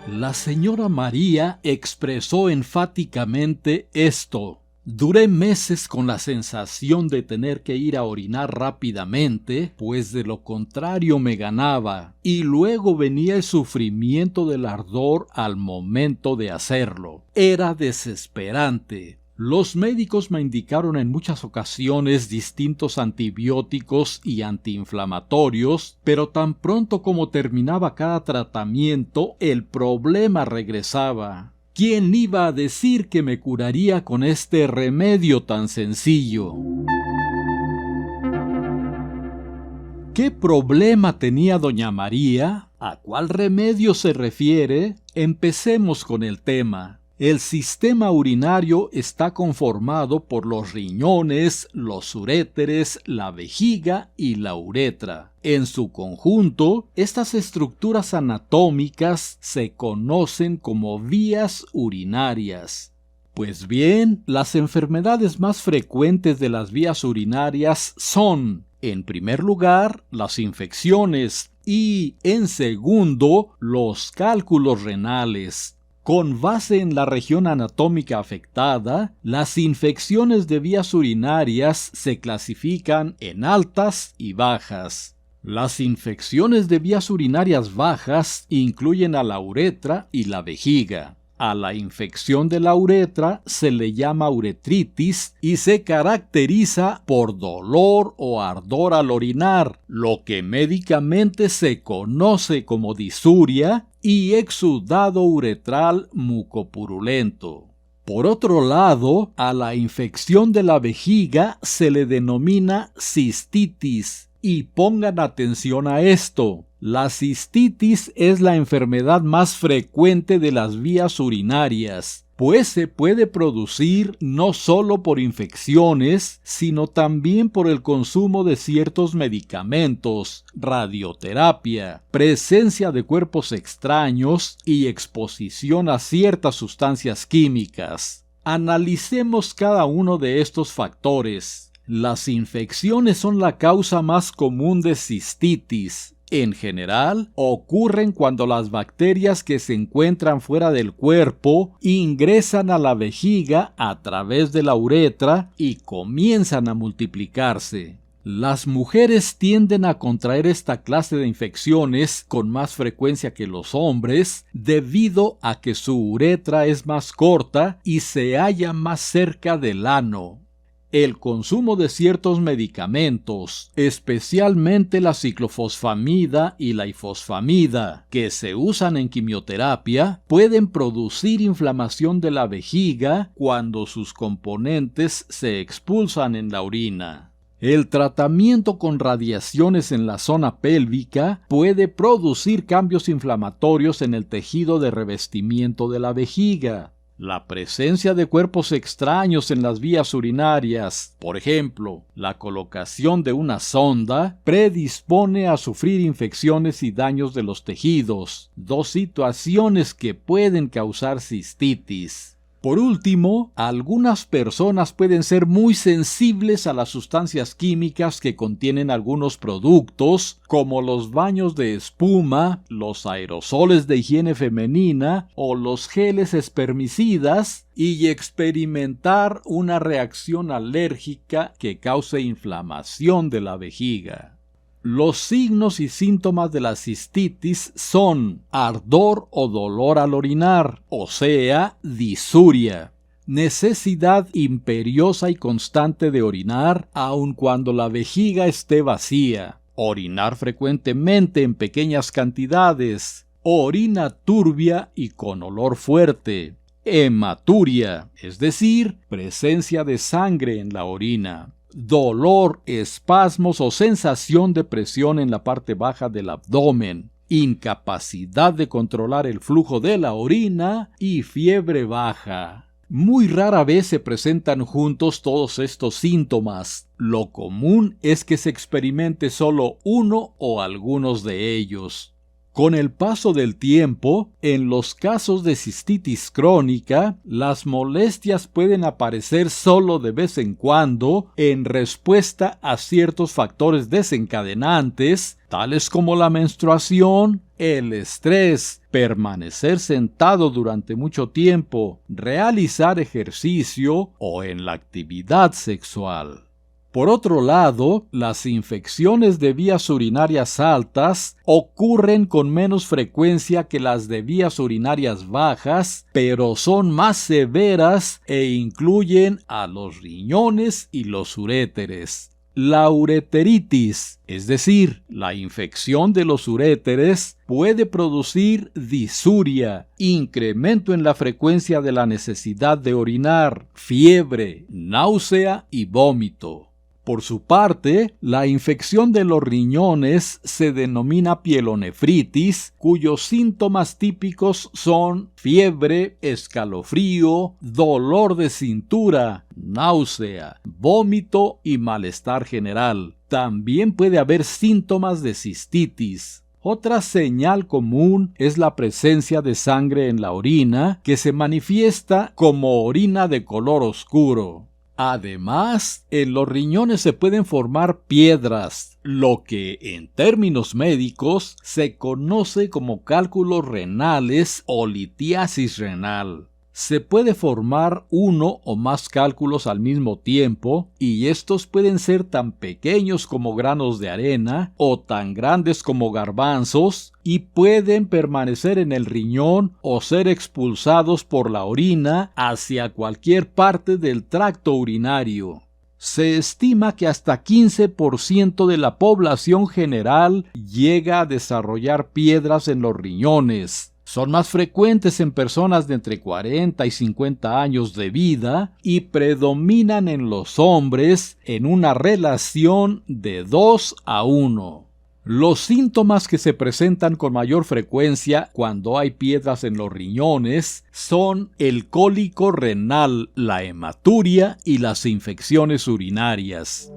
La señora María expresó enfáticamente esto: duré meses con la sensación de tener que ir a orinar rápidamente, pues de lo contrario me ganaba, y luego venía el sufrimiento del ardor al momento de hacerlo. Era desesperante. Los médicos me indicaron en muchas ocasiones distintos antibióticos y antiinflamatorios, pero tan pronto como terminaba cada tratamiento, el problema regresaba. ¿Quién iba a decir que me curaría con este remedio tan sencillo? ¿Qué problema tenía doña María? ¿A cuál remedio se refiere? Empecemos con el tema. El sistema urinario está conformado por los riñones, los uréteres, la vejiga y la uretra. En su conjunto, estas estructuras anatómicas se conocen como vías urinarias. Pues bien, las enfermedades más frecuentes de las vías urinarias son, en primer lugar, las infecciones y, en segundo, los cálculos renales. Con base en la región anatómica afectada, las infecciones de vías urinarias se clasifican en altas y bajas. Las infecciones de vías urinarias bajas incluyen a la uretra y la vejiga. A la infección de la uretra se le llama uretritis y se caracteriza por dolor o ardor al orinar, lo que médicamente se conoce como disuria y exudado uretral mucopurulento. Por otro lado, a la infección de la vejiga se le denomina cistitis. Y pongan atención a esto. La cistitis es la enfermedad más frecuente de las vías urinarias, pues se puede producir no solo por infecciones, sino también por el consumo de ciertos medicamentos, radioterapia, presencia de cuerpos extraños y exposición a ciertas sustancias químicas. Analicemos cada uno de estos factores. Las infecciones son la causa más común de cistitis. En general, ocurren cuando las bacterias que se encuentran fuera del cuerpo ingresan a la vejiga a través de la uretra y comienzan a multiplicarse. Las mujeres tienden a contraer esta clase de infecciones con más frecuencia que los hombres debido a que su uretra es más corta y se halla más cerca del ano. El consumo de ciertos medicamentos, especialmente la ciclofosfamida y la ifosfamida, que se usan en quimioterapia, pueden producir inflamación de la vejiga cuando sus componentes se expulsan en la orina. El tratamiento con radiaciones en la zona pélvica puede producir cambios inflamatorios en el tejido de revestimiento de la vejiga. La presencia de cuerpos extraños en las vías urinarias, por ejemplo, la colocación de una sonda, predispone a sufrir infecciones y daños de los tejidos, dos situaciones que pueden causar cistitis. Por último, algunas personas pueden ser muy sensibles a las sustancias químicas que contienen algunos productos, como los baños de espuma, los aerosoles de higiene femenina o los geles espermicidas, y experimentar una reacción alérgica que cause inflamación de la vejiga. Los signos y síntomas de la cistitis son ardor o dolor al orinar, o sea, disuria. Necesidad imperiosa y constante de orinar, aun cuando la vejiga esté vacía. Orinar frecuentemente en pequeñas cantidades. Orina turbia y con olor fuerte. Hematuria, es decir, presencia de sangre en la orina. Dolor, espasmos o sensación de presión en la parte baja del abdomen, incapacidad de controlar el flujo de la orina y fiebre baja. Muy rara vez se presentan juntos todos estos síntomas. Lo común es que se experimente solo uno o algunos de ellos. Con el paso del tiempo, en los casos de cistitis crónica, las molestias pueden aparecer solo de vez en cuando en respuesta a ciertos factores desencadenantes, tales como la menstruación, el estrés, permanecer sentado durante mucho tiempo, realizar ejercicio o en la actividad sexual. Por otro lado, las infecciones de vías urinarias altas ocurren con menos frecuencia que las de vías urinarias bajas, pero son más severas e incluyen a los riñones y los uréteres. La ureteritis, es decir, la infección de los uréteres, puede producir disuria, incremento en la frecuencia de la necesidad de orinar, fiebre, náusea y vómito. Por su parte, la infección de los riñones se denomina pielonefritis, cuyos síntomas típicos son fiebre, escalofrío, dolor de cintura, náusea, vómito y malestar general. También puede haber síntomas de cistitis. Otra señal común es la presencia de sangre en la orina, que se manifiesta como orina de color oscuro. Además, en los riñones se pueden formar piedras, lo que en términos médicos se conoce como cálculos renales o litiasis renal. Se puede formar uno o más cálculos al mismo tiempo, y estos pueden ser tan pequeños como granos de arena o tan grandes como garbanzos, y pueden permanecer en el riñón o ser expulsados por la orina hacia cualquier parte del tracto urinario. Se estima que hasta 15% de la población general llega a desarrollar piedras en los riñones. Son más frecuentes en personas de entre 40 y 50 años de vida y predominan en los hombres en una relación de 2:1. Los síntomas que se presentan con mayor frecuencia cuando hay piedras en los riñones son el cólico renal, la hematuria y las infecciones urinarias.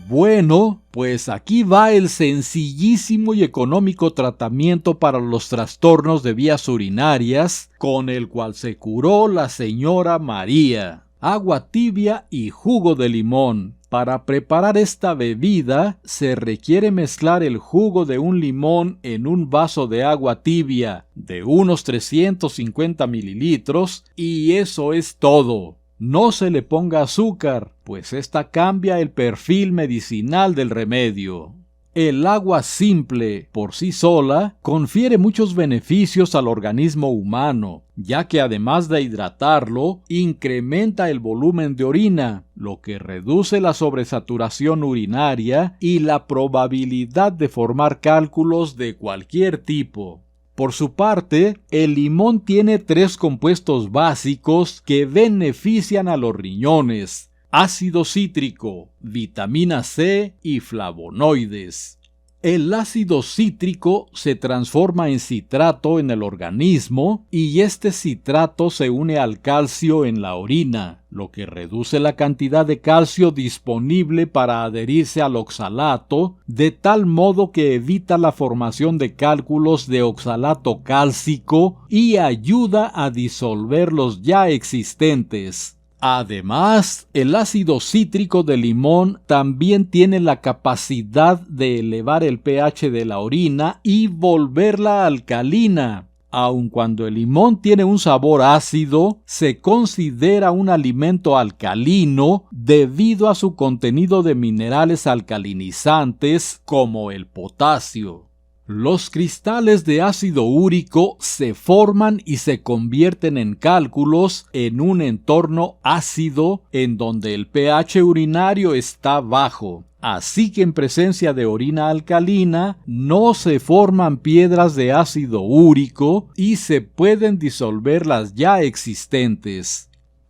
Bueno, pues aquí va el sencillísimo y económico tratamiento para los trastornos de vías urinarias, con el cual se curó la señora María. Agua tibia y jugo de limón. Para preparar esta bebida, se requiere mezclar el jugo de un limón en un vaso de agua tibia de unos 350 mililitros, y eso es todo. No se le ponga azúcar, pues esta cambia el perfil medicinal del remedio. El agua simple, por sí sola, confiere muchos beneficios al organismo humano, ya que además de hidratarlo, incrementa el volumen de orina, lo que reduce la sobresaturación urinaria y la probabilidad de formar cálculos de cualquier tipo. Por su parte, el limón tiene 3 compuestos básicos que benefician a los riñones: ácido cítrico, vitamina C y flavonoides. El ácido cítrico se transforma en citrato en el organismo y este citrato se une al calcio en la orina, lo que reduce la cantidad de calcio disponible para adherirse al oxalato, de tal modo que evita la formación de cálculos de oxalato cálcico y ayuda a disolver los ya existentes. Además, el ácido cítrico del limón también tiene la capacidad de elevar el pH de la orina y volverla alcalina. Aun cuando el limón tiene un sabor ácido, se considera un alimento alcalino debido a su contenido de minerales alcalinizantes como el potasio. Los cristales de ácido úrico se forman y se convierten en cálculos en un entorno ácido en donde el pH urinario está bajo. Así que en presencia de orina alcalina no se forman piedras de ácido úrico y se pueden disolver las ya existentes.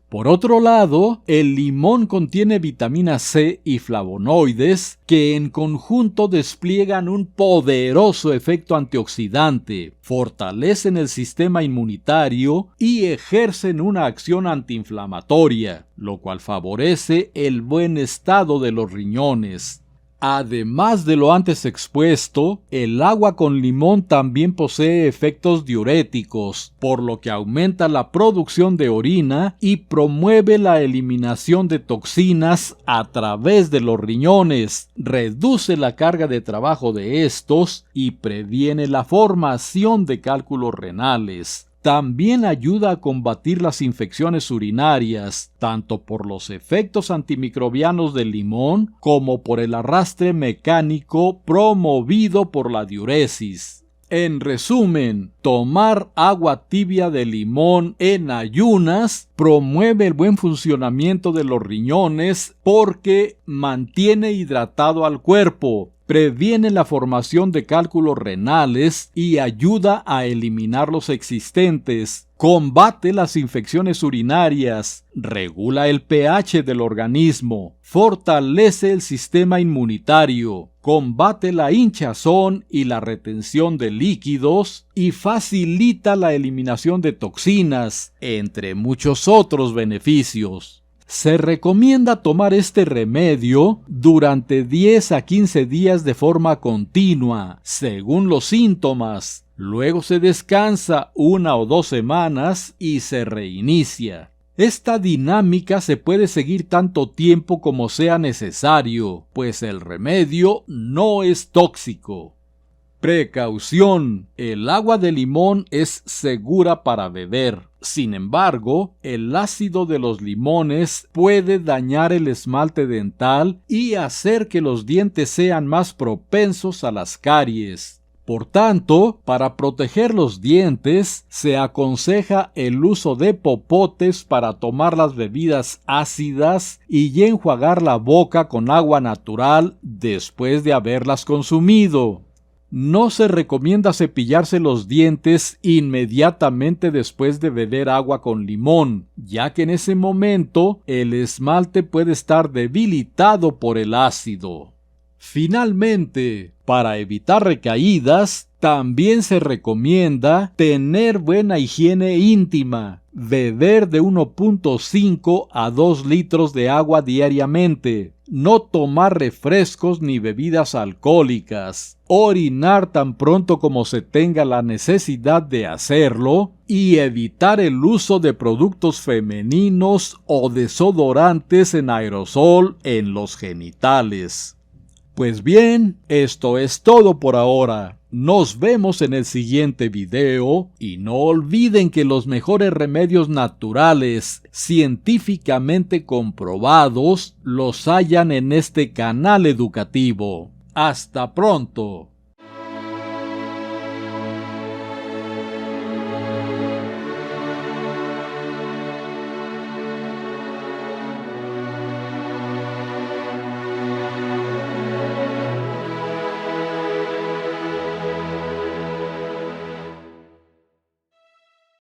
Por otro lado, el limón contiene vitamina C y flavonoides que en conjunto despliegan un poderoso efecto antioxidante, fortalecen el sistema inmunitario y ejercen una acción antiinflamatoria, lo cual favorece el buen estado de los riñones. Además de lo antes expuesto, el agua con limón también posee efectos diuréticos, por lo que aumenta la producción de orina y promueve la eliminación de toxinas a través de los riñones, reduce la carga de trabajo de estos y previene la formación de cálculos renales. También ayuda a combatir las infecciones urinarias, tanto por los efectos antimicrobianos del limón como por el arrastre mecánico promovido por la diuresis. En resumen, tomar agua tibia de limón en ayunas promueve el buen funcionamiento de los riñones porque mantiene hidratado al cuerpo, previene la formación de cálculos renales y ayuda a eliminar los existentes, combate las infecciones urinarias, regula el pH del organismo, fortalece el sistema inmunitario, combate la hinchazón y la retención de líquidos y facilita la eliminación de toxinas, entre muchos otros beneficios. Se recomienda tomar este remedio durante 10 a 15 días de forma continua, según los síntomas. Luego se descansa 1 o 2 semanas y se reinicia. Esta dinámica se puede seguir tanto tiempo como sea necesario, pues el remedio no es tóxico. Precaución: el agua de limón es segura para beber. Sin embargo, el ácido de los limones puede dañar el esmalte dental y hacer que los dientes sean más propensos a las caries. Por tanto, para proteger los dientes, se aconseja el uso de popotes para tomar las bebidas ácidas y enjuagar la boca con agua natural después de haberlas consumido. No se recomienda cepillarse los dientes inmediatamente después de beber agua con limón, ya que en ese momento el esmalte puede estar debilitado por el ácido. Finalmente, para evitar recaídas, también se recomienda tener buena higiene íntima, beber de 1.5 a 2 litros de agua diariamente, no tomar refrescos ni bebidas alcohólicas, orinar tan pronto como se tenga la necesidad de hacerlo y evitar el uso de productos femeninos o desodorantes en aerosol en los genitales. Pues bien, esto es todo por ahora. Nos vemos en el siguiente video y no olviden que los mejores remedios naturales, científicamente comprobados, los hallan en este canal educativo. ¡Hasta pronto!